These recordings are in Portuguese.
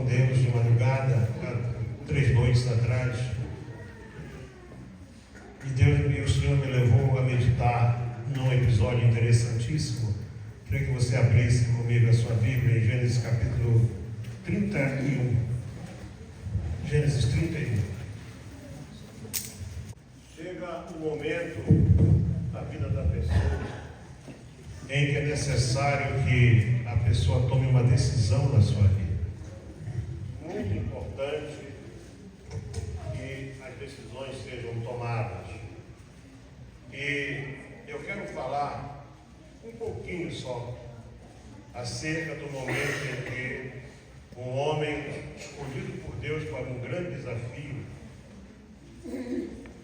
com Deus de madrugada, há 3 noites atrás. E o Senhor me levou a meditar num episódio interessantíssimo. Queria que você abrisse comigo a sua Bíblia em Gênesis capítulo 31. Gênesis 31. Chega um momento na vida da pessoa em que é necessário que a pessoa tome uma decisão na sua vida. Muito importante que as decisões sejam tomadas. E eu quero falar um pouquinho só acerca do momento em que um homem escolhido por Deus para um grande desafio,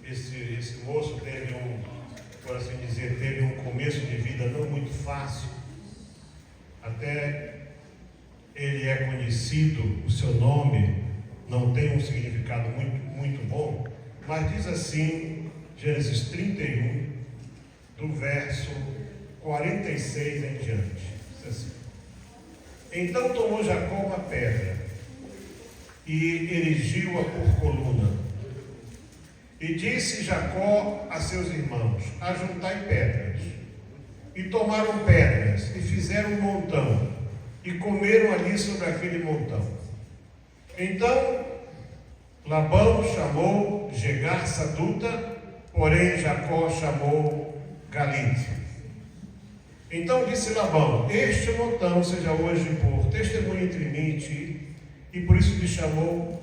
esse moço teve por assim dizer, teve um começo de vida não muito fácil. Até ele é conhecido, o seu nome não tem um significado muito bom, mas diz assim, Gênesis 31, do verso 46 em diante. Diz assim: Então tomou Jacó uma pedra e erigiu-a por coluna. E disse Jacó a seus irmãos: Ajuntai pedras. E tomaram pedras e fizeram um montão e comeram ali sobre aquele montão. Então Labão chamou Jegar Saduta, porém Jacó chamou Galite. Então disse Labão: Este montão seja hoje por testemunho entre mim e ti, e por isso lhe chamou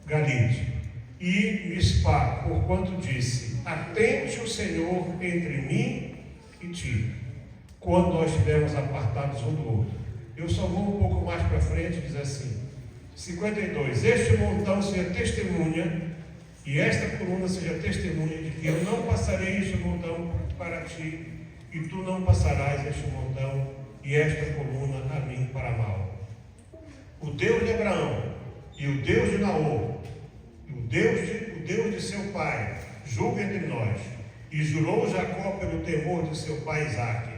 Galite. E Mispá, porquanto disse: Atente o Senhor entre mim e ti, quando nós estivermos apartados um do outro. Eu só vou um pouco mais para frente, diz assim, 52: Este montão seja testemunha, e esta coluna seja testemunha de que eu não passarei este montão para ti, e tu não passarás este montão e esta coluna a mim para mal. O Deus de Abraão e o Deus de Naor, o Deus de seu pai, julga entre nós. E jurou Jacó pelo temor de seu pai Isaque.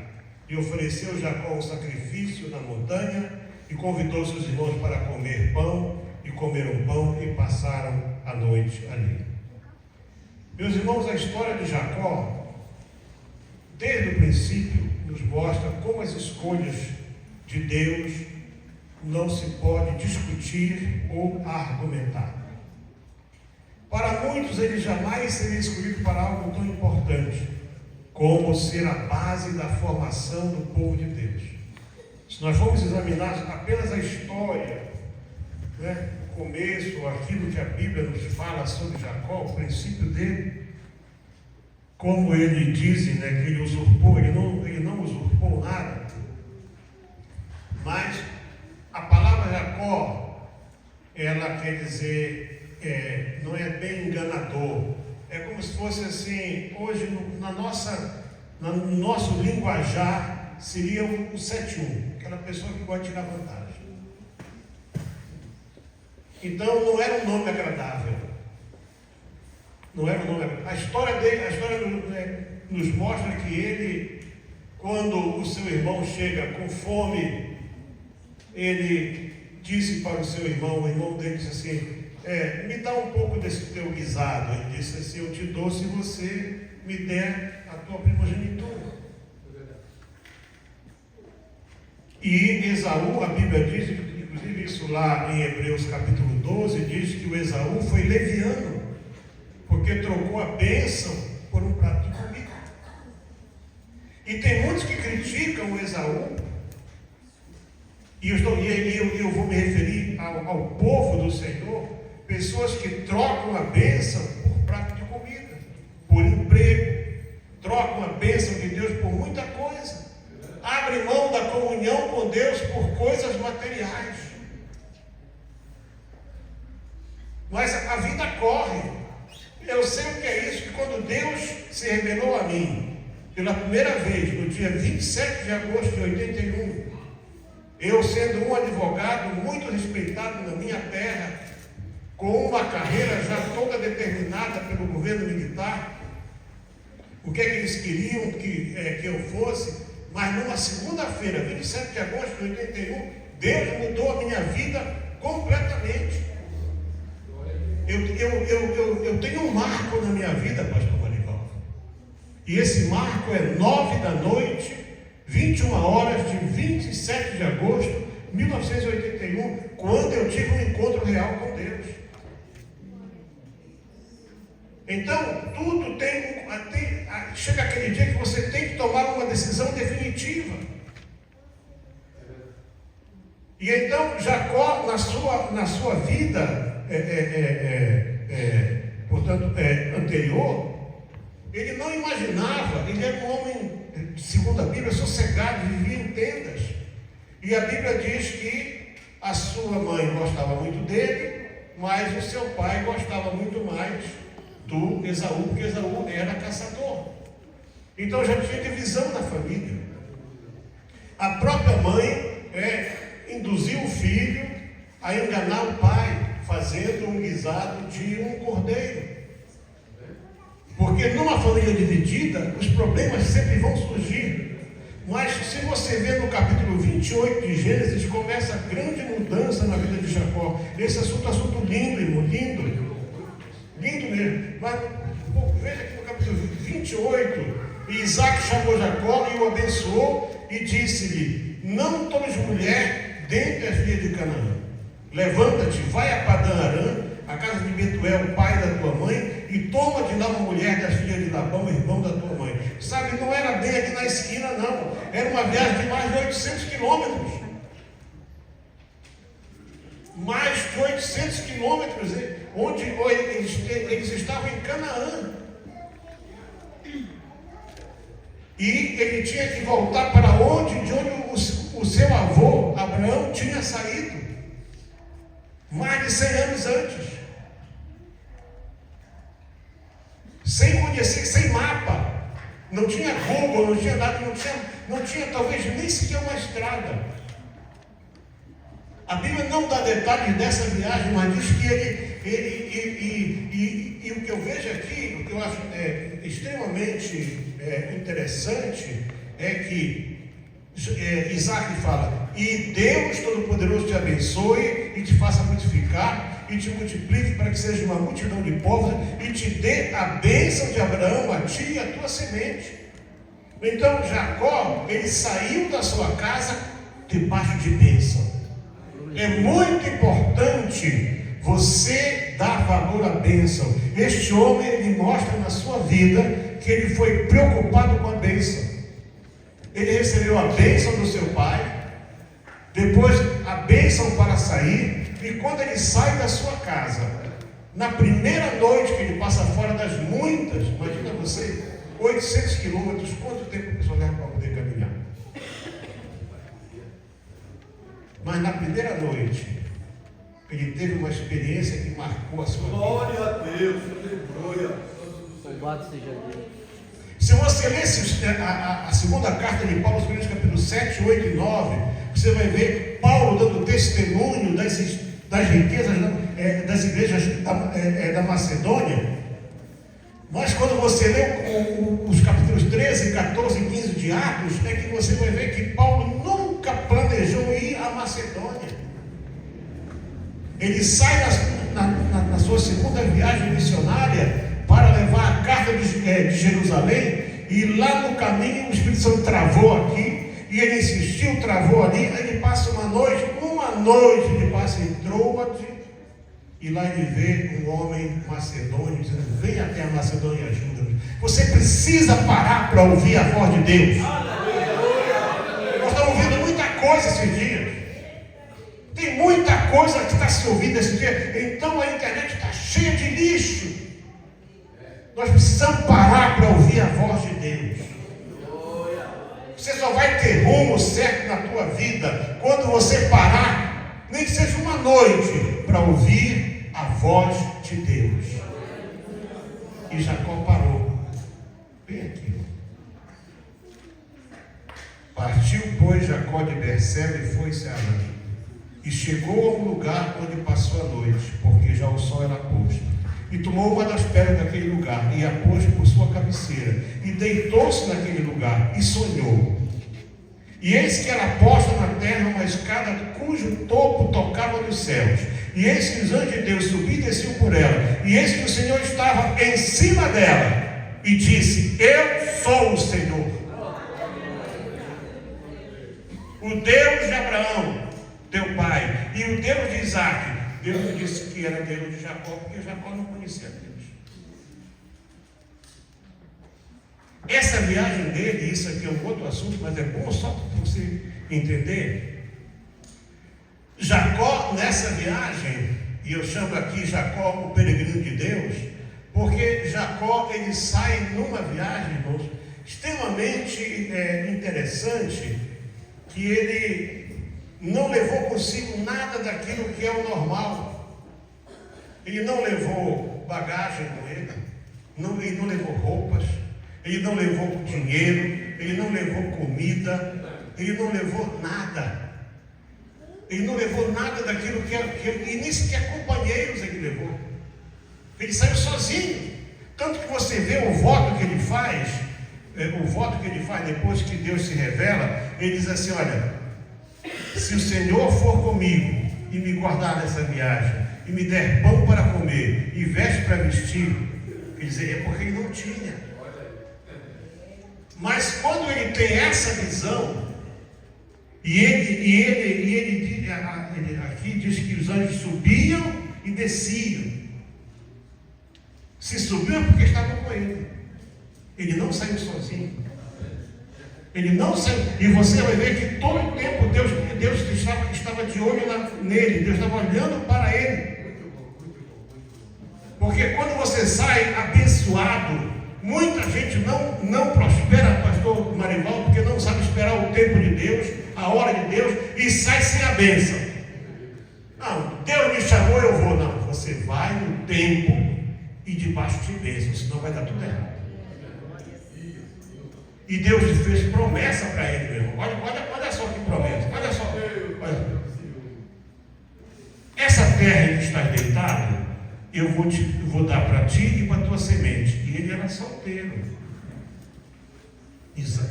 E ofereceu Jacó um sacrifício na montanha, e convidou seus irmãos para comer pão, e comeram pão, e passaram a noite ali. Meus irmãos, a história de Jacó, desde o princípio, nos mostra como as escolhas de Deus não se pode discutir ou argumentar. Para muitos, ele jamais seria escolhido para algo tão importante como ser a base da formação do povo de Deus. Se nós formos examinar apenas a história, o começo, aquilo que a Bíblia nos fala sobre Jacó, o princípio dele, como ele dizem, que ele usurpou, ele não usurpou nada, mas a palavra Jacó, ela quer dizer, não é bem enganador, é como se fosse assim, hoje no nosso linguajar seria o 7-1, aquela pessoa que gosta de tirar vantagem. Então não era um nome agradável, a história dele, nos mostra que ele, quando o seu irmão chega com fome, ele disse para o seu irmão, o irmão dele disse assim: me dá um pouco desse teu guisado. Ele disse assim: eu te dou se você me der a tua primogenitura. E Esaú, a Bíblia diz, inclusive isso lá em Hebreus capítulo 12, diz que o Esaú foi leviano, porque trocou a bênção por um prato de comida. E tem muitos que criticam o Esaú, e eu vou me referir ao povo do Senhor, pessoas que trocam a bênção por prato de comida, por emprego, trocam a bênção de Deus por muita coisa, abrem mão da comunhão com Deus por coisas materiais. Mas a vida corre. Eu sei o que é isso, que quando Deus se revelou a mim, pela primeira vez, no dia 27 de agosto de 81, eu sendo um advogado muito respeitado na minha terra, com uma carreira já toda determinada pelo governo militar, o que é que eles queriam que eu fosse, mas numa segunda-feira, 27 de agosto de 81, Deus mudou a minha vida completamente. Eu tenho um marco na minha vida, pastor Marivaldo. E esse marco é 9 da noite, 21 horas de 27 de agosto de 1981, quando eu tive um encontro real com Deus. Então, tudo chega aquele dia que você tem que tomar uma decisão definitiva. E então, Jacó, na sua vida, anterior, ele não imaginava, ele era um homem, segundo a Bíblia, sossegado, vivia em tendas. E a Bíblia diz que a sua mãe gostava muito dele, mas o seu pai gostava muito mais do Esaú, porque Esaú era caçador. Então já tinha divisão na família. A própria mãe induziu o filho a enganar o pai, fazendo um guisado de um cordeiro. Porque numa família dividida, os problemas sempre vão surgir. Mas se você ver no capítulo 28 de Gênesis, começa a grande mudança na vida de Jacó. Esse assunto é um assunto lindo, irmão, lindo. Lindo mesmo. Mas veja aqui no capítulo 28, Isaac chamou Jacó e o abençoou e disse-lhe: não tomes mulher dentre as filhas de Canaã. Levanta-te, vai a Padã Arã, a casa de Betuel, o pai da tua mãe, e toma de lá uma mulher das filhas de Labão, irmão da tua mãe. Sabe, não era bem aqui na esquina, não. Era uma viagem de mais de 800 quilômetros. Mais de 800 quilômetros, onde eles estavam em Canaã. E ele tinha que voltar para de onde o seu avô, Abraão, tinha saído. Mais de 100 anos antes. Sem conhecer, sem mapa. Não tinha Google, não tinha nada, não tinha talvez nem sequer uma estrada. A Bíblia não dá detalhes dessa viagem, mas diz que e o que eu vejo aqui, o que eu acho extremamente interessante, é que Isaac fala: e Deus Todo-Poderoso te abençoe e te faça frutificar e te multiplique para que seja uma multidão de povos e te dê a bênção de Abraão, a ti e a tua semente. Então Jacó, ele saiu da sua casa debaixo de bênção. É muito importante você dar valor à bênção. Este homem, ele mostra na sua vida que ele foi preocupado com a bênção. Ele recebeu a bênção do seu pai, depois a bênção para sair, e quando ele sai da sua casa, na primeira noite que ele passa fora das muitas, imagina você, 800 quilômetros, quanto tempo a pessoa leva para poder caminhar? Mas na primeira noite, ele teve uma experiência que marcou a sua vida. Glória a Deus, glória. Louvado seja Deus. Se você lesse a segunda carta de Paulo, os capítulos 7, 8 e 9, você vai ver Paulo dando testemunho das riquezas das igrejas da Macedônia. Mas quando você lê os capítulos 13, 14 e 15 de Atos, é que você vai ver que Paulo nunca planejou ir à Macedônia. Ele sai na sua segunda viagem missionária para levar a carta de Jerusalém, e lá no caminho o Espírito Santo travou aqui, e ele insistiu, travou ali, aí ele passa uma noite ele passa em Troade, e lá ele vê um homem macedônio dizendo: vem até a Macedônia e ajuda-nos. Você precisa parar para ouvir a voz de Deus. Nós estamos ouvindo muita coisa esses dias. Tem muita coisa que está se ouvindo esse dia. Então a internet está cheia de lixo. Nós precisamos parar para ouvir a voz de Deus. Você só vai ter rumo certo na tua vida quando você parar, nem que seja uma noite, para ouvir a voz de Deus. E Jacó parou. Bem aqui. Partiu, pois, Jacó de Berseba e foi-se a Harã. E chegou a um lugar onde passou a noite, porque já o sol era posto. E tomou uma das pedras daquele lugar, e a pôs por sua cabeceira, e deitou-se naquele lugar, e sonhou. E eis que era posta na terra uma escada cujo topo tocava nos céus. E eis que os anjos de Deus subiam e desciam por ela. E eis que o Senhor estava em cima dela. E disse: Eu sou o Senhor, o Deus de Abraão, teu pai, e o Deus de Isaque. Deus disse que era Deus de Jacó, porque Jacó não conhecia Deus. Essa viagem dele, isso aqui é um outro assunto, mas é bom só para você entender. Jacó, nessa viagem, e eu chamo aqui Jacó o peregrino de Deus, porque Jacó, ele sai numa viagem, irmãos, extremamente interessante, que ele não levou consigo nada daquilo que é o normal. Ele não levou bagagem com ele, ele não levou roupas, ele não levou dinheiro, ele não levou comida, ele não levou nada. Ele não levou nada daquilo que ele nem sequer companheiros ele levou. Ele saiu sozinho. Tanto que você vê o voto que ele faz, depois que Deus se revela, ele diz assim: olha, se o Senhor for comigo e me guardar nessa viagem, e me der pão para comer e veste para vestir, quer dizer, é porque ele não tinha. Mas quando ele tem essa visão, e ele aqui diz que os anjos subiam e desciam. Se subiu é porque estavam com ele. Ele não saiu sozinho. Ele não saiu. E você vai ver que todo o tempo Deus estava de olho nele. Deus estava olhando para ele. Porque quando você sai abençoado, muita gente não prospera, pastor Marivaldo, porque não sabe esperar o tempo de Deus, a hora de Deus, e sai sem a bênção. Não, Deus me chamou, eu vou. Não, você vai no tempo e debaixo de bênção, senão vai dar tudo errado. E Deus fez promessa para ele, meu irmão. Olha só que promessa. Olha só. Essa terra em que estás deitado, eu vou dar para ti e para a tua semente. E ele era solteiro.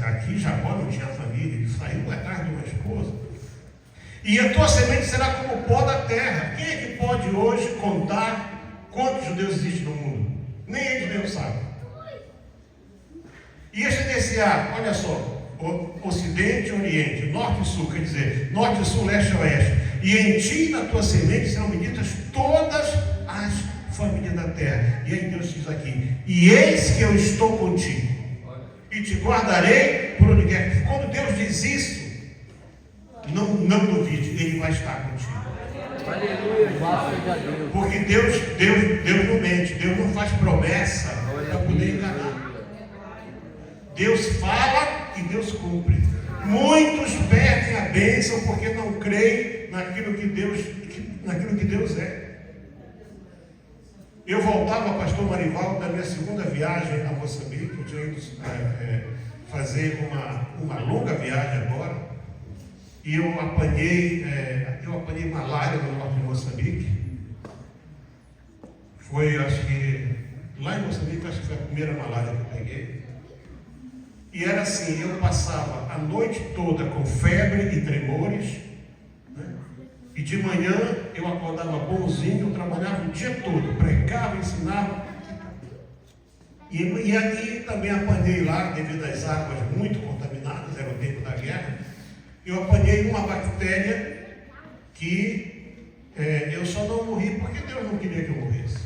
Aqui Jacó não tinha família, ele saiu atrás de uma esposa. E a tua semente será como o pó da terra. Quem é que pode hoje contar quantos judeus existem no mundo? Nem eles mesmos sabem. E esse desse ar, olha só, ocidente e oriente, norte e sul, quer dizer, norte e sul, leste e oeste. E em ti e na tua semente serão benditas todas as famílias da terra. E aí Deus diz aqui: e eis que eu estou contigo, e te guardarei por onde quer que. Quando Deus diz isso, não duvide, Ele vai estar contigo. Aleluia, graças a Deus. Porque Deus não mente, Deus não faz promessa para poder enganar. Deus fala e Deus cumpre. Muitos perdem a bênção porque não creem naquilo que Deus é. Eu voltava, pastor Marivaldo, da minha segunda viagem a Moçambique. Eu tinha ido fazer uma longa viagem agora. E eu apanhei malária no norte de Moçambique. Foi, acho que, lá em Moçambique, acho que foi a primeira malária que eu peguei. E era assim, eu passava a noite toda com febre e tremores, né? E de manhã eu acordava bonzinho, eu trabalhava o dia todo, pregava, ensinava. E aqui também apanhei lá, devido às águas muito contaminadas, era o tempo da guerra. Eu apanhei uma bactéria que eu só não morri porque Deus não queria que eu morresse.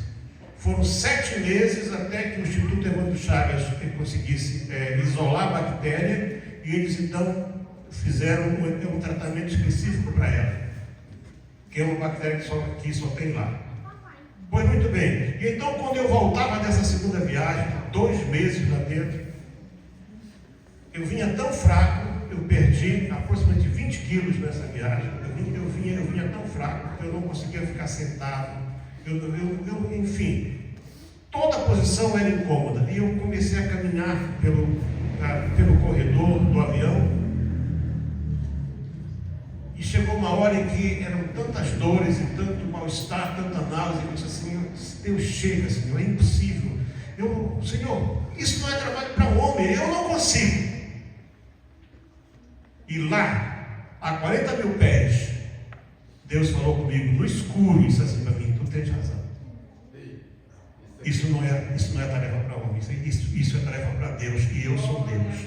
Foram 7 meses até que o Instituto Evandro Chagas conseguisse isolar a bactéria, e eles então fizeram um tratamento específico para ela, que é uma bactéria que só tem lá. Pois muito bem, então quando eu voltava dessa segunda viagem, 2 meses lá dentro, eu vinha tão fraco, eu perdi aproximadamente 20 quilos nessa viagem. Eu vinha tão fraco que eu não conseguia ficar sentado. Enfim, toda a posição era incômoda. E eu comecei a caminhar pelo corredor do avião. E chegou uma hora em que eram tantas dores e tanto mal-estar, tanta náusea, eu disse assim: Deus, chega, Senhor, é impossível. Senhor, isso não é trabalho para homem, eu não consigo. E E lá, a 40 mil pés, Deus falou comigo no escuro, disse assim para mim: tu tens razão. Isso não é tarefa para homem, isso é tarefa para Deus, e eu sou Deus.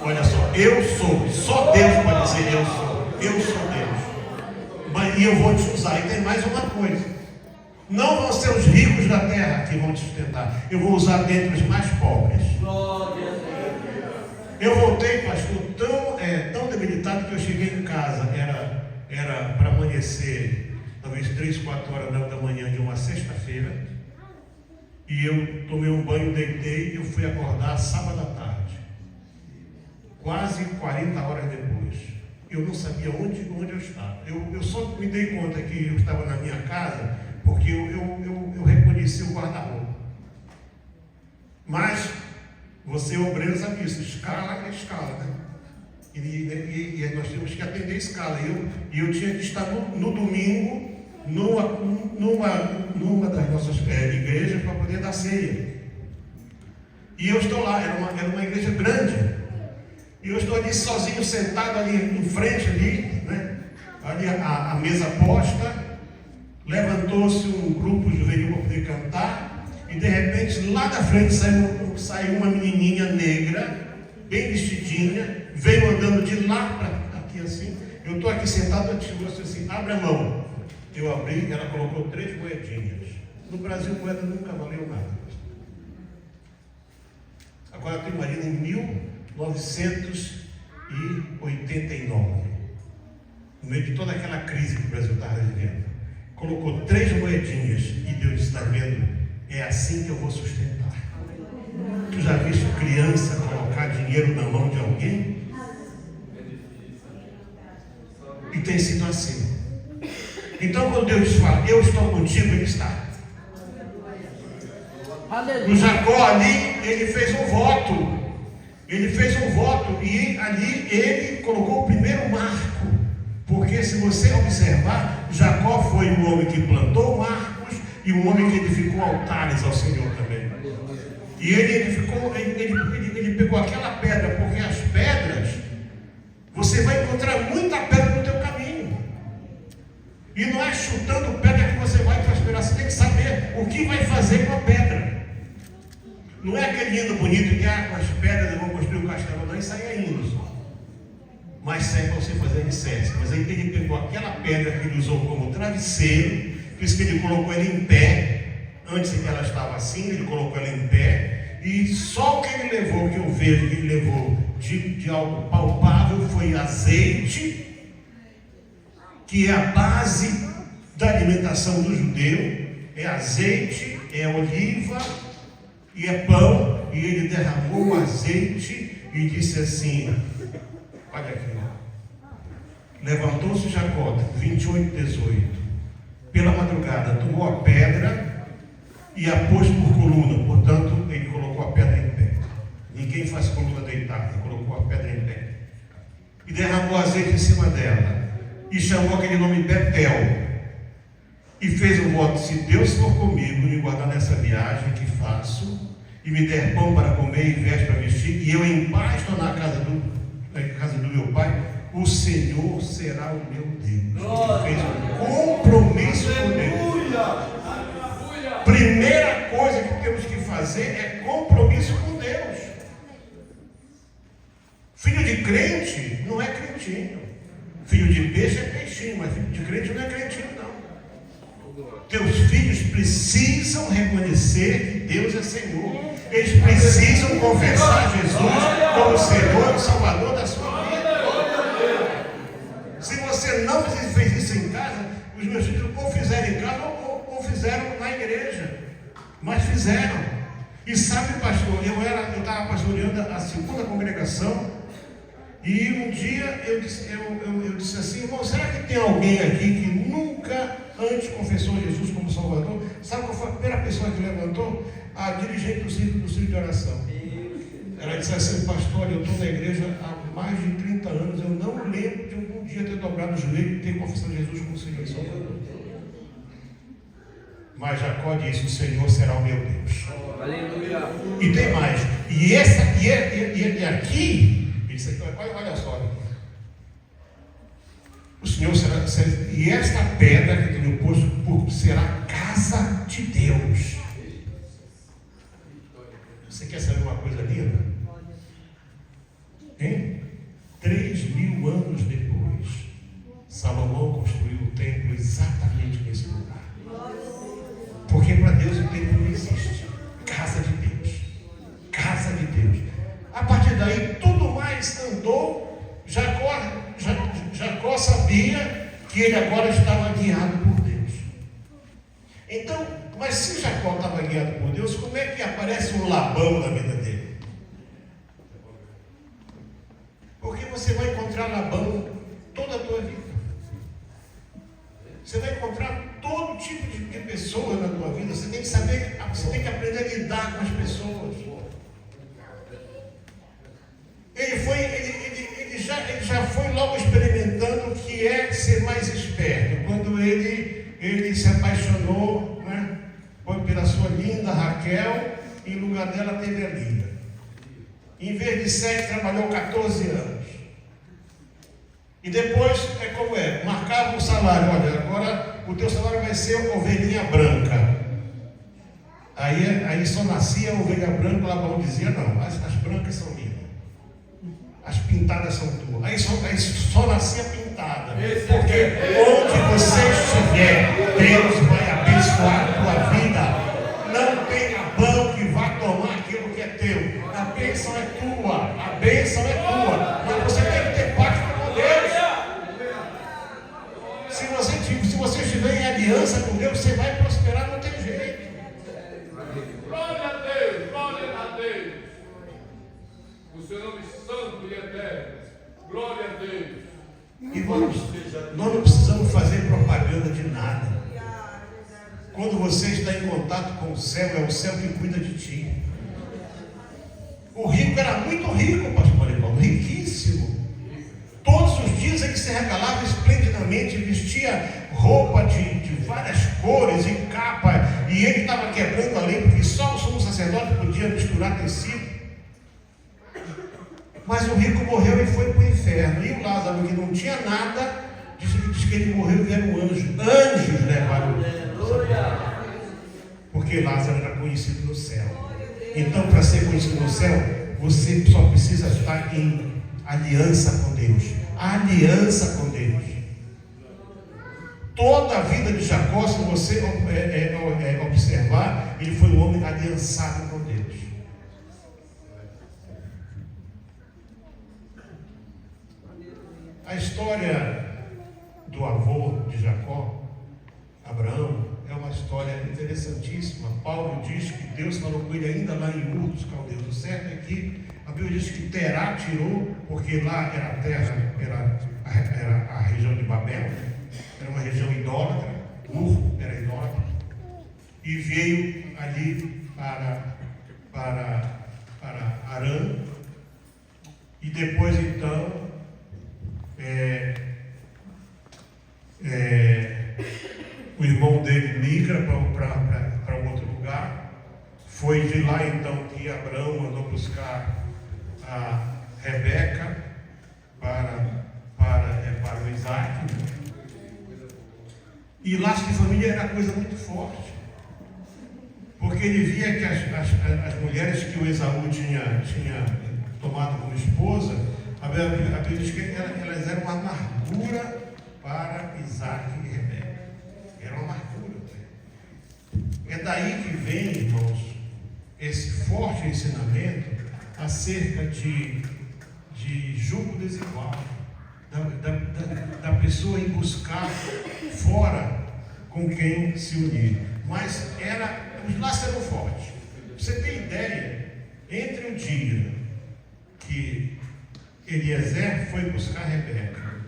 Olha só, eu sou, só Deus pode dizer eu sou Deus. E eu vou te usar. E tem mais uma coisa: não vão ser os ricos da terra que vão te sustentar, eu vou usar dentre os mais pobres. Eu voltei, pastor, tão debilitado que eu cheguei em casa, era para amanhecer, talvez 3, 4 horas da manhã de uma sexta-feira, e eu tomei um banho, deitei, e eu fui acordar sábado à tarde, quase 40 horas depois. Eu não sabia onde eu estava. Eu só me dei conta que eu estava na minha casa porque eu reconheci o guarda-roupa. Mas você, obreiro, sabe isso, escala é escala, né? E nós temos que atender a escala. E eu tinha que estar no domingo numa das nossas igrejas para poder dar ceia. E eu estou lá, era uma igreja grande. E eu estou ali sozinho, sentado ali em frente, né? Ali a mesa posta. Levantou-se um grupo juvenil para poder cantar. E de repente, lá da frente saiu uma menininha negra, bem vestidinha, veio andando de lá para aqui assim. Eu estou aqui sentado, ela chegou assim: abre a mão. Eu abri, ela colocou 3 moedinhas. No Brasil, moeda nunca valeu nada. Agora eu tenho marido em 1989, no meio de toda aquela crise que o Brasil estava vivendo. Colocou 3 moedinhas e Deus está vendo, é assim que eu vou sustentar. Tu já viste criança colocar dinheiro na mão de alguém? E tem sido assim. Então quando Deus fala, eu estou contigo, Ele está. O Jacó ali, ele fez um voto. Ele fez um voto e ali ele colocou o primeiro marco. Porque se você observar, Jacó foi o homem que plantou marcos e o homem que edificou altares ao Senhor também. E ele pegou aquela pedra, porque as pedras, você vai encontrar muita pedra no teu caminho. E não é chutando pedra que você vai prosperar, você tem que saber o que vai fazer com a pedra. Não é aquele hino bonito que com as pedras eu vou construir um castelo, não, isso aí é hino só. Mas serve para você fazer alicerce. Mas aí ele pegou aquela pedra que ele usou como travesseiro, por isso que ele colocou ele em pé. Antes que ela estava assim, ele colocou ela em pé. E só o que ele levou, que eu vejo que ele levou de algo palpável, foi azeite, que é a base da alimentação do judeu. É azeite, é oliva e é pão. E ele derramou o azeite e disse assim: olha aqui, levantou-se Jacó, 28:18, pela madrugada tomou a pedra e a pôs por coluna. Portanto, ele colocou a pedra em pé. Ninguém faz coluna deitada, ele colocou a pedra em pé. E derramou azeite em cima dela. E chamou aquele nome Betel. E fez um voto: se Deus for comigo, me guardar nessa viagem que faço, e me der pão para comer e veste para vestir, e eu em paz estou na casa do meu pai, o Senhor será o meu Deus. Ele fez um compromisso com Deus. Primeira coisa que temos que fazer é compromisso com Deus. Filho de crente não é crentinho. Filho de peixe é peixinho, mas filho de crente não é crentinho, não. Teus filhos precisam reconhecer que Deus é Senhor. Eles precisam confessar Jesus como Senhor e Salvador da sua vida. Se você não fez isso em casa, os meus filhos ou fizeram em casa ou fizeram na igreja. Mas fizeram. E sabe, pastor, eu estava pastoreando a segunda congregação. E um dia eu disse assim: irmão, será que tem alguém aqui que nunca antes confessou Jesus como Salvador? Sabe qual foi a primeira pessoa que levantou? A dirigente do círculo de oração. Ela disse assim: pastor, eu estou na igreja há mais de 30 anos, eu não lembro de algum dia ter dobrado o joelho e ter confessado Jesus como Senhor e Salvador. Mas Jacó disse: o Senhor será o meu Deus. Aleluia. E tem mais. E aqui disse, olha só, o Senhor será, e esta pedra que tem posto será casa de Deus. Você quer saber uma coisa linda? Hein? 3.000 anos depois, Salomão construiu o templo exatamente nesse lugar. Porque para Deus o templo não existe. Casa de Deus. Casa de Deus. A partir daí, tudo mais andou. Jacó sabia que ele agora estava guiado por Deus. Então, mas se Jacó estava guiado por Deus, como é que aparece um Labão na vida dele? Porque você vai encontrar Labão toda a tua vida. Você vai encontrar todo tipo de pessoas na tua vida. Você tem que saber, você tem que aprender a lidar com as pessoas. Ele já foi logo experimentando o que é ser mais esperto. Quando ele se apaixonou, né, pela sua linda Raquel, em lugar dela teve a Lia. Em vez de 7, trabalhou 14 anos. E depois, como marcava o salário. Olha, agora o teu salário vai ser ovelhinha branca. Aí só nascia a ovelha branca, Labão dizia, não, as brancas são minhas. As pintadas são tuas. Aí só nascia pintada. Porque onde você estiver, Deus vai abençoar a tua vida. Não tem Labão que vá tomar aquilo que é teu. A bênção é tua. A bênção é tua. Mas você tem que ter pacto com Deus. Se você estiver em aliança com Deus, você vai prosperar, não tem jeito. Glória a Deus, glória a Deus. O seu nome santo e eterno. Glória a Deus. E nós não precisamos fazer propaganda de nada. Quando você está em contato com o céu, é o céu que cuida de ti. O rico era muito rico, pastor Paulo, riquíssimo. Todos os dias ele se regalava esplendidamente, vestia roupa de várias cores e capa, e ele estava quebrando a lei, porque só o sumo sacerdote podia misturar tecido. Mas o rico morreu e foi para o inferno. E o Lázaro, que não tinha nada, diz que ele morreu e era um anjo. Anjos levaram ele. Porque Lázaro era conhecido no céu. Então, para ser conhecido no céu, você só precisa estar em aliança com Deus. Aliança com Deus. Toda a vida de Jacó, se você observar, ele foi um homem aliançado com Deus. A história do avô de Jacó, Abraão, é uma história interessantíssima. Paulo diz que Deus falou com ele ainda lá em Ur dos Caldeus. O certo é que a Bíblia diz que Terá tirou, porque lá era a terra, era a região de Babel, era uma região idólatra, Ur era idólatra, e veio ali para Arã, e depois então o irmão dele migra para um outro lugar. Foi de lá então que Abraão mandou buscar a Rebeca para o Isaac. E laço de família era coisa muito forte, porque ele via que as mulheres que o Esaú tinha tomado como esposa, a Bíblia diz que elas eram uma amargura para Isaac e Rebeca. Era uma amargura. É daí que vem, irmãos, esse forte ensinamento acerca de julgo desigual, da pessoa ir buscar fora com quem se unir. Mas os laços eram fortes. Você tem ideia, entre o dia que Eliezer foi buscar Rebeca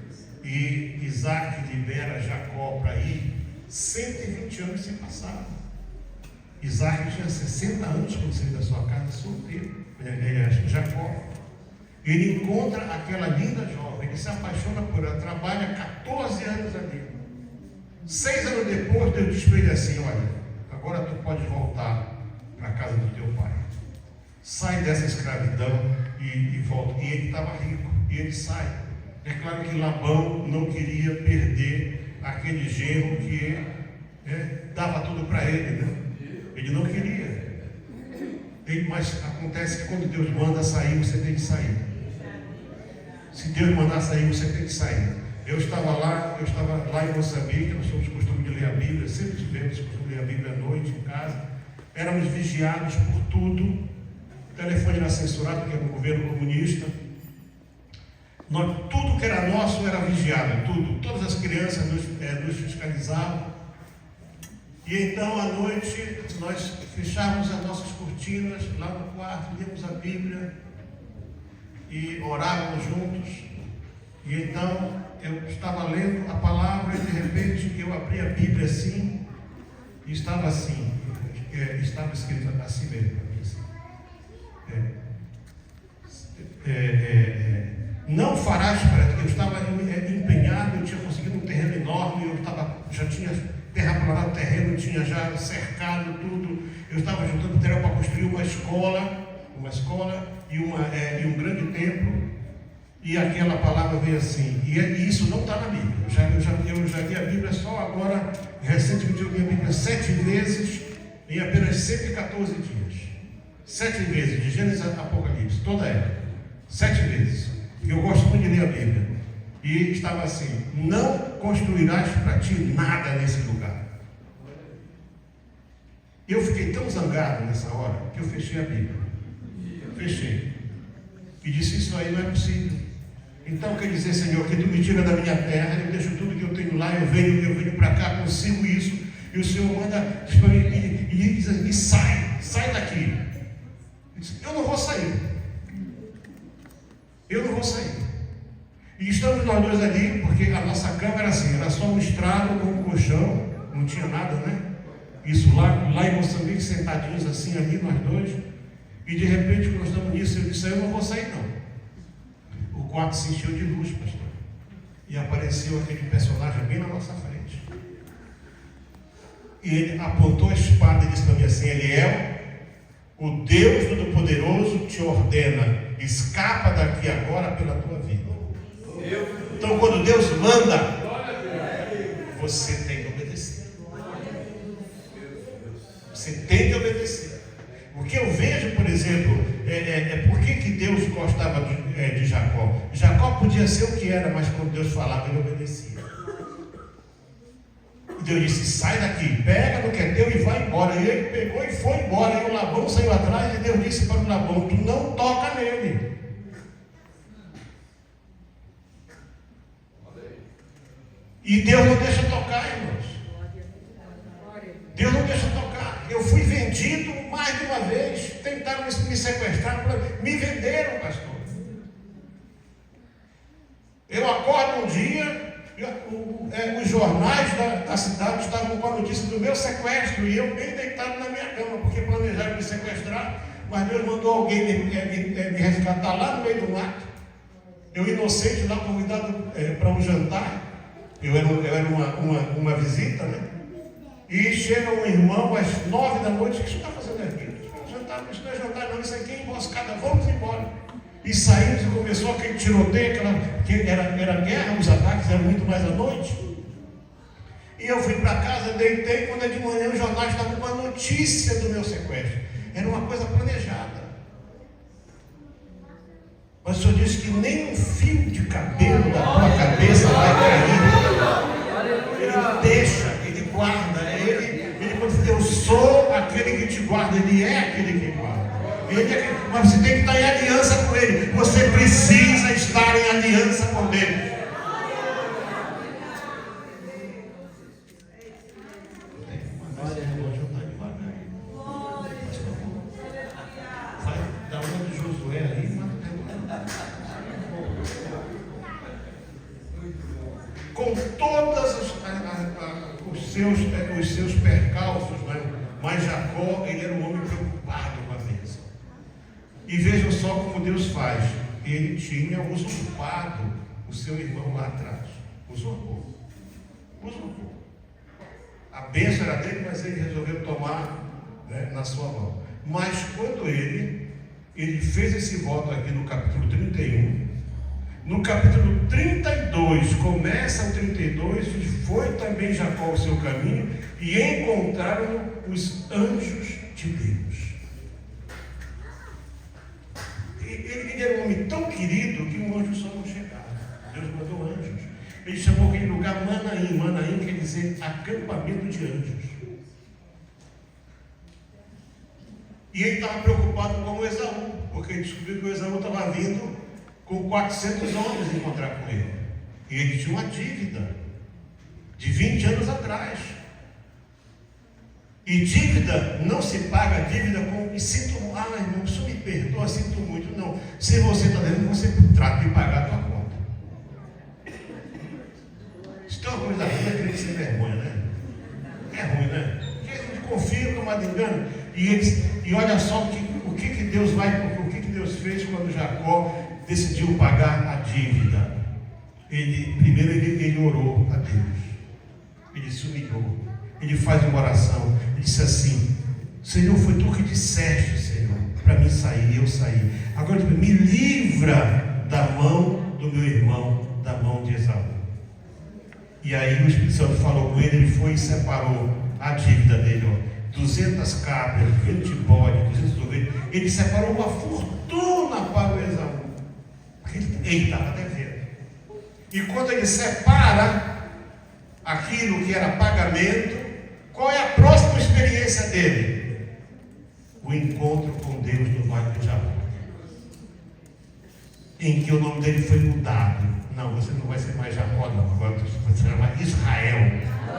e Isaac libera Jacó para ir, 120 anos se passaram. Isaac tinha 60 anos quando saiu da sua casa solteiro. Jacó, ele encontra aquela linda jovem, ele se apaixona por ela, trabalha 14 anos ali. 6 anos depois, Deus diz para ele assim: olha, agora tu pode voltar para a casa do teu pai. Sai dessa escravidão e volta. E ele estava rico, e ele sai. É claro que Labão não queria perder aquele genro que dava tudo para ele, né? Ele não queria. Mas acontece que quando Deus manda sair, você tem que sair. Se Deus mandar sair, você tem que sair. Eu estava lá em Moçambique, nós temos costume de ler a Bíblia, sempre tivemos costume de ler a Bíblia à noite em casa. Éramos vigiados por tudo. O telefone era censurado, porque era um governo comunista. Tudo que era nosso era vigiado, tudo. Todas as crianças nos fiscalizavam. E então, à noite, nós fechávamos as nossas cortinas lá no quarto, líamos a Bíblia e orávamos juntos. E então, eu estava lendo a palavra e, de repente, eu abri a Bíblia assim, e estava assim, estava escrito assim mesmo. Não farás para... Eu estava empenhado, eu tinha conseguido um terreno enorme, já tinha terraplanado o terreno, tinha já cercado tudo. Eu estava juntando material para construir uma escola e um grande templo. E aquela palavra veio assim, e isso não está na Bíblia. Eu já li a Bíblia só agora, recentemente eu li a Bíblia 7 vezes, em apenas 114 dias. 7 vezes, de Gênesis a Apocalipse, toda ela. 7 vezes. Eu gosto muito de ler a Bíblia. E estava assim: não construirás para ti nada nesse lugar. Eu fiquei tão zangado nessa hora que eu fechei a Bíblia. Fechei. E disse: isso aí não é possível. Então quer dizer, Senhor, que tu me tira da minha terra, eu deixo tudo que eu tenho lá, eu venho para cá, consigo isso, e o Senhor manda e diz: e sai daqui. Eu disse: eu não vou sair. Eu não vou sair. E estamos nós dois ali, porque a nossa cama era assim, era só um estrado com um colchão, não tinha nada, né? Isso lá em Moçambique, sentadinhos assim ali, nós dois. E de repente, quando nós estamos nisso, eu disse: eu não vou sair não. O quarto se encheu de luz, pastor. E apareceu aquele personagem bem na nossa frente. E ele apontou a espada e disse para mim assim: Eliel, o Deus Todo-Poderoso te ordena, escapa daqui agora pela tua vida. Então, quando Deus manda, você tem que obedecer. Você tem que obedecer. O que eu vejo, por exemplo, por que Deus gostava de Jacó? Jacó podia ser o que era, mas quando Deus falava, ele obedecia. E Deus disse: sai daqui, pega no que é teu e vai embora. E ele pegou e foi embora. E o Labão saiu atrás e Deus disse para o Labão: tu não toca nele. E Deus não deixa tocar, irmãos. Deus não deixa tocar. Eu fui vendido mais de uma vez. Tentaram me sequestrar, me venderam, pastor. Eu acordo um dia, os jornais da cidade estavam com a notícia do meu sequestro, e eu bem deitado na minha cama, porque planejaram me sequestrar, mas Deus mandou alguém me resgatar lá no meio do mato. Eu inocente lá, convidado para um jantar. Eu era uma visita, né? E chega um irmão às 9 da noite: o que você está fazendo aqui? Jantar, isso não é jantar não, isso aqui é emboscada, vamos embora. E saímos e começou aquele tiroteio, que era guerra, os ataques eram muito mais à noite. E eu fui para casa, deitei, quando é de manhã os jornais estavam com a notícia do meu sequestro. Era uma coisa planejada. Mas o Senhor disse que nem um fio de cabelo da tua cabeça vai cair. Ele deixa, ele guarda. Eu sou aquele que te guarda. Ele é aquele que guarda. Mas você tem que estar em aliança com Ele. Você precisa estar em aliança com Ele. Vai da onde de Josué aí, com todos os seus percalços, né? Mas Jacó, ele era um homem preocupado com a bênção. E vejam só como Deus faz. Ele tinha usurpado o seu irmão lá atrás. Usurpou. A bênção era dele, mas ele resolveu tomar, né, na sua mão. Mas quando ele ele fez esse voto aqui no capítulo 31. No capítulo 32, começa o 32, e foi também Jacó o seu caminho, e encontraram os anjos de Deus. Ele era um homem tão querido que um anjo só não chegava. Deus mandou anjos. Ele chamou aquele lugar Manaim. Manaim quer dizer acampamento de anjos. E ele estava preocupado com o Esaú, porque ele descobriu que o Esaú estava vindo com 400 homens encontrar com ele. E ele tinha uma dívida de 20 anos atrás. E dívida não se paga, dívida com e sinto, irmão, isso me perdoa, sinto muito. Não, se você está devendo, você trata de pagar a tua conta. Isso tem uma coisa ruim, é crente sem vergonha, né? É ruim, né? Porque a gente confia no mais engano. E olha só o que Deus fez quando Jacó decidiu pagar a dívida. Primeiro ele orou a Deus. Ele se humilhou. Ele faz uma oração. Ele disse assim: Senhor, foi tu que disseste, Senhor, para mim sair, eu saí. Agora me livra da mão do meu irmão, da mão de Esaú. E aí o Espírito Santo falou com ele, ele foi e separou a dívida dele, 200 cabras, 20 bodes, 200 ovelhas. Ele separou uma fortuna para o Esaú, porque ele estava devendo. E quando ele separa aquilo que era pagamento, qual é a próxima experiência dele? O encontro com Deus no Vale de Jabó, em que o nome dele foi mudado. Não, você não vai ser mais Jacó, não. Agora você vai chamar Israel,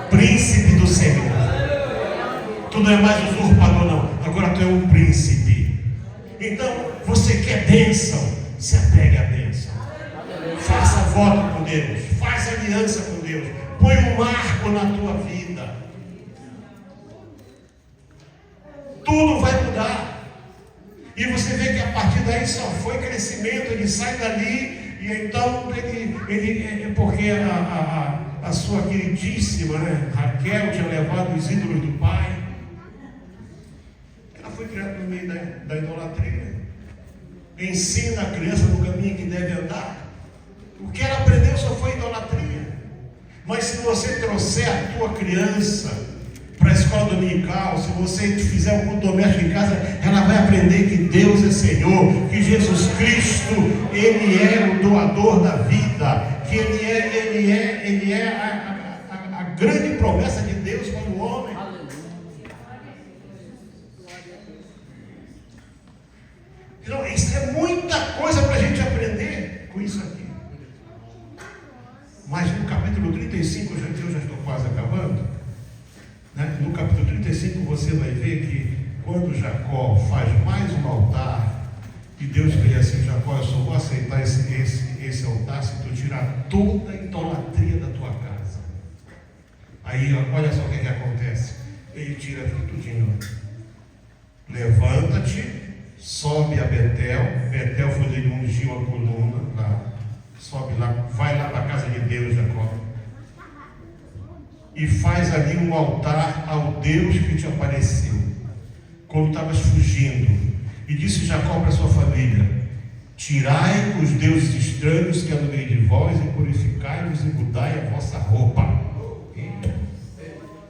príncipe do Senhor. Tu não é mais usurpador, não. Agora tu é um príncipe. Então, você quer bênção, se apegue à bênção. Faça voto com Deus, faça aliança com Deus. Põe um marco na tua vida. Tudo vai mudar. E você vê que a partir daí só foi crescimento. Ele sai dali e então porque a sua queridíssima, né, Raquel tinha levado os ídolos do pai. Ela foi criada no meio da idolatria. Ensina a criança no caminho que deve andar. O que ela aprendeu só foi idolatria. Mas se você trouxer a tua criança para a escola dominical, se você fizer um culto doméstico em casa, ela vai aprender que Deus é Senhor, que Jesus Cristo, Ele é o doador da vida, que Ele é a grande promessa de Deus para o homem. Então, isso é muita coisa para a gente aprender com isso aqui. Mas no capítulo 35, eu já estou quase acabando, né? No capítulo 35 você vai ver que quando Jacó faz mais um altar, e Deus vê assim: Jacó, eu só vou aceitar esse altar se tu tirar toda a idolatria da tua casa. Aí olha só o que acontece. Ele tira tudinho. Levanta-te, sobe a Betel. Betel foi onde ele ungiu a coluna lá. Sobe lá, vai lá para a casa de Deus, Jacó, e faz ali um altar ao Deus que te apareceu quando estavas fugindo. E disse Jacó para sua família: tirai os deuses estranhos que há no meio de vós e purificai-vos e mudai a vossa roupa.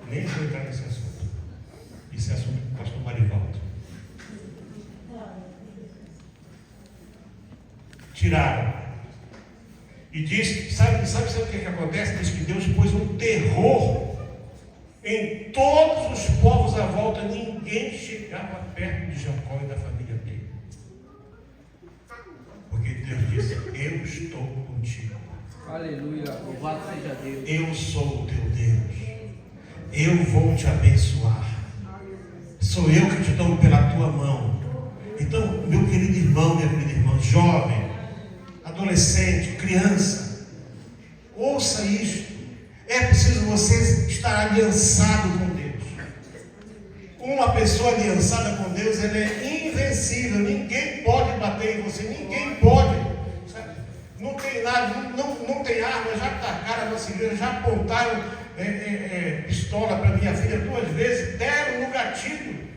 Nem vou entrar nesse assunto. Esse assunto do pastor Marivaldo. Tiraram. E diz, sabe o que acontece? Diz que Deus pôs um terror em todos os povos à volta. Ninguém chegava perto de Jacó e da família dele. Porque Deus disse: eu estou contigo. Aleluia, louvado seja Deus. Eu sou o teu Deus. Eu vou te abençoar. Sou eu que te tomo pela tua mão. Então, meu querido irmão, minha querida irmã, jovem, adolescente, criança, ouça isto. É preciso você estar aliançado com Deus. Uma pessoa aliançada com Deus, ela é invencível. Ninguém pode bater em você, ninguém pode. Sabe? Não tem nada, não tem arma. Já tacaram a nossa igreja, já apontaram pistola para minha filha 2 vezes, deram no gatilho.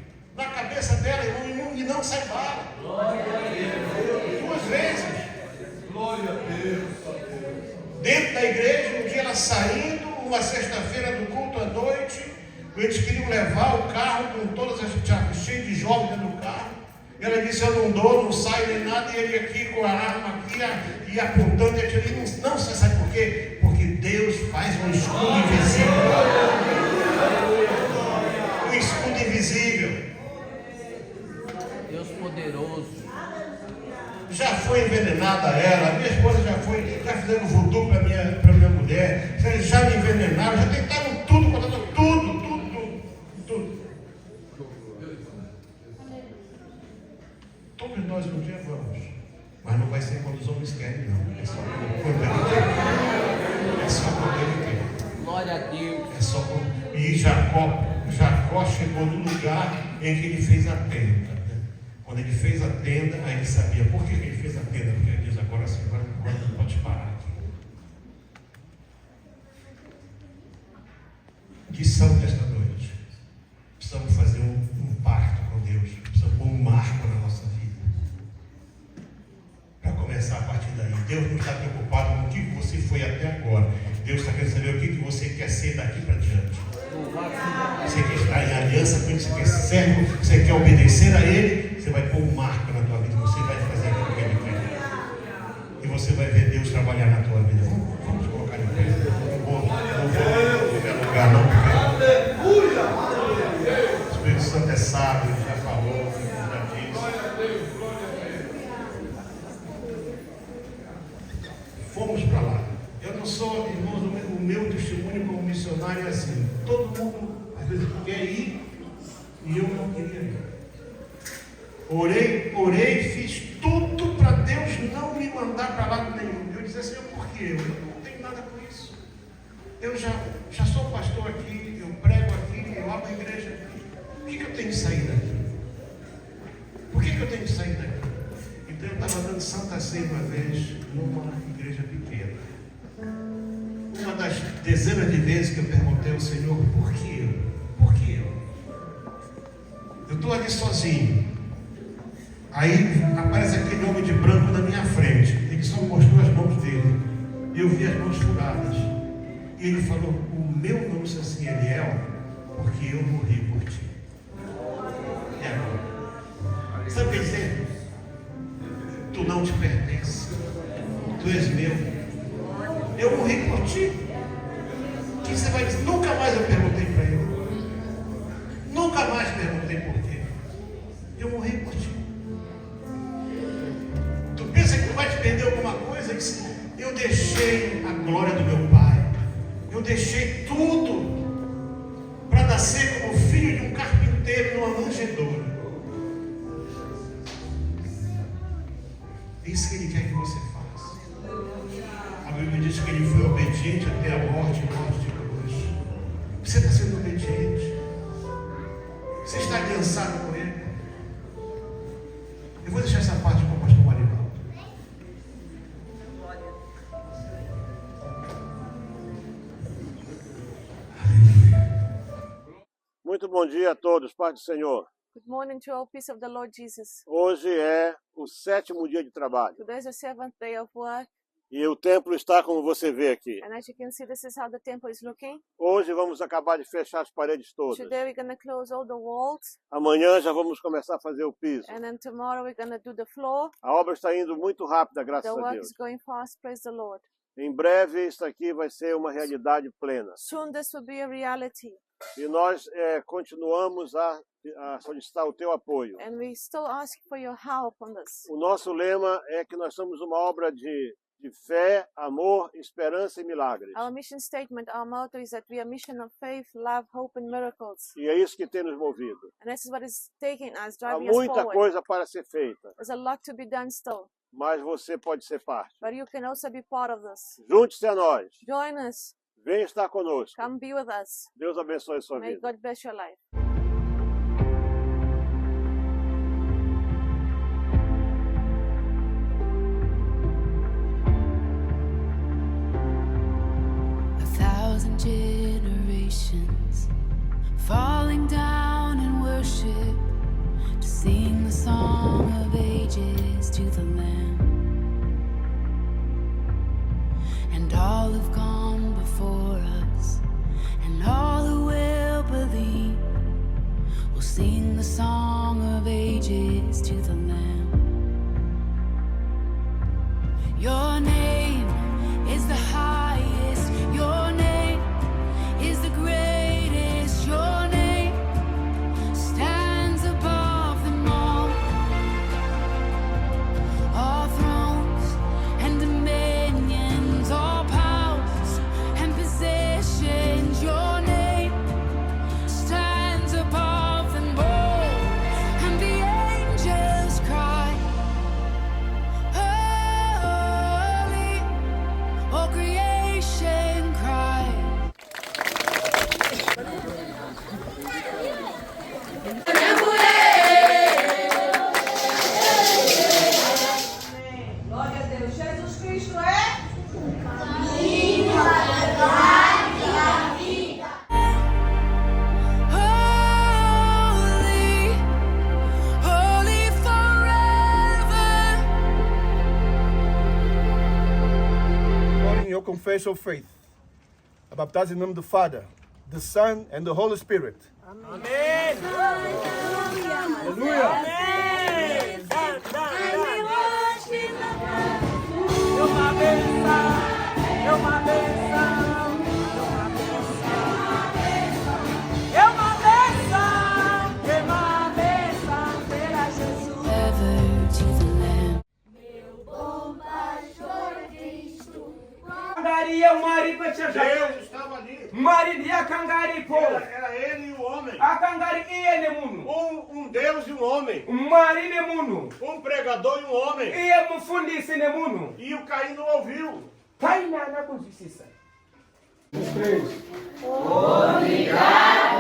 na cabeça dela, irmão, e não sai bala. 2 vezes. Glória a Deus. Dentro da igreja, um dia ela saindo, uma sexta-feira do culto à noite, eles queriam levar o carro com todas as chaves, cheio de jovens dentro do carro. Ela disse: eu não dou, não saio nem nada, e ele aqui com a arma aqui, e apontando, e atirando. Não, você sabe por quê? Porque Deus faz um escudo invisível. Um escudo invisível. Deus poderoso. Já foi envenenada ela, minha esposa já fizeram voodoo para minha mulher, já me envenenaram, já tentaram tudo, tudo. Todos nós um dia vamos, mas não vai ser quando os homens querem, não. É só quando ele quer. É só quando ele quer. Glória a Deus. É só quando... E Jacó chegou no lugar em que ele fez a tenda. Quando ele fez a tenda, aí ele sabia por que ele fez a tenda. Porque ele diz: agora sim, agora não pode parar aqui. Lição desta noite: precisamos fazer um pacto com Deus, precisamos pôr um marco na nossa vida. Para começar a partir daí, Deus não está preocupado com o que você foi até agora. Deus está querendo saber o que você quer ser daqui para diante. Você quer estar em aliança com Ele, você quer servo, você quer obedecer a Ele, você vai pôr um marco na tua vida, você vai fazer aquilo que Ele quer. E você vai ver Deus trabalhar na tua vida. Vamos colocar em pé. Não vou qualquer lugar não, porque o Espírito Santo é sábio, já falou, já disse. Fomos para lá. Eu não sou, irmãos, o meu testemunho como missionário é assim: todo mundo às vezes quer ir e eu não queria ir. Orei, fiz tudo para Deus não me mandar para lado nenhum. Eu disse: Senhor, por quê? Eu não tenho nada com isso. Eu já sou pastor aqui, eu prego aqui, eu abro a igreja aqui. Por que eu tenho que sair daqui? Por que eu tenho que sair daqui? Então eu estava dando Santa Ceia uma vez numa igreja pequena. Uma das dezenas de vezes que eu perguntei ao Senhor: por que eu? Por que eu? Eu estou ali sozinho. Aí aparece aquele homem de branco na minha frente. Ele só mostrou as mãos dele. Eu vi as mãos furadas. E ele falou: o meu nome é assim, Eliel, porque eu morri por ti. E agora? Sabe o que quer dizer? Tu não te pertence. Tu és meu. Eu morri por ti. O que você vai dizer? Nunca mais eu perguntei para ele. Nunca mais perguntei por quê. Eu morri por ti. Tu pensa que tu vai te perder alguma coisa? Eu deixei a glória do meu pai. Eu deixei tudo para nascer como filho de um carpinteiro numa manjedoura. É isso que ele quer que você faça. A Bíblia diz que ele foi obediente até a morte de cruz. Você está sendo obediente. Você está aliançado com ele. Eu vou deixar essa parte com o pastor Marivaldo. Muito bom dia a todos, paz do Senhor. Good morning to all, peace of the Lord Jesus. Hoje é o 7º dia de trabalho. Today is the 7th day of work, E o templo está como você vê aqui. and as you can see, this is how the temple is looking. Hoje vamos acabar de fechar as paredes todas. Today we're going to close all the walls, Amanhã já vamos começar a fazer o piso. and then tomorrow we're going to do the floor. A obra está indo muito rápida, graças The a work Deus. is going fast, praise the Lord. Em breve isso aqui vai ser uma realidade plena. Soon this will be a reality, E nós continuamos a solicitar o teu apoio. and we still ask for your help on this. O nosso lema é que nós somos uma obra de fé, amor, esperança e milagres. Our mission statement, our motto is that we are a mission of faith, love, hope, and miracles. E é isso que tem nos movido. And this is what is taking us, Há driving us muita forward. coisa para ser feita, There's a lot to be done still, mas você pode ser parte. but you can also be part of this. Junte-se a nós. Join us. Venha estar conosco. Come be with us. Deus abençoe sua May vida. God bless your life. A thousand generations falling down in worship song of ages to the Lamb. And all who've gone before us, and all who will believe, will sing the song of ages to the Lamb. Your name is the highest, your name is the greatest, your name stands above them all thrones and dominions, all powers and positions, your name stands above them all, and the angels cry, holy, all creation cry. Glória a Deus. Jesus Cristo é? Holy, holy forever. Agora eu confesso a faith. A baptized em nome do Father, the Son and the Holy Spirit. Amém. Aleluia. Ever to the Lamb. Kangaria Mari Pachaja. Deus estava ali. Mari dia kangari po. Era ele e o homem. Akangari iye ne munu. Um Deus e um homem. Mari ne munu. Um pregador e um homem. Iye mufundisi ne munu. E o Caim não ouviu. Taina na kuzwisisa. Os três. Obrigado.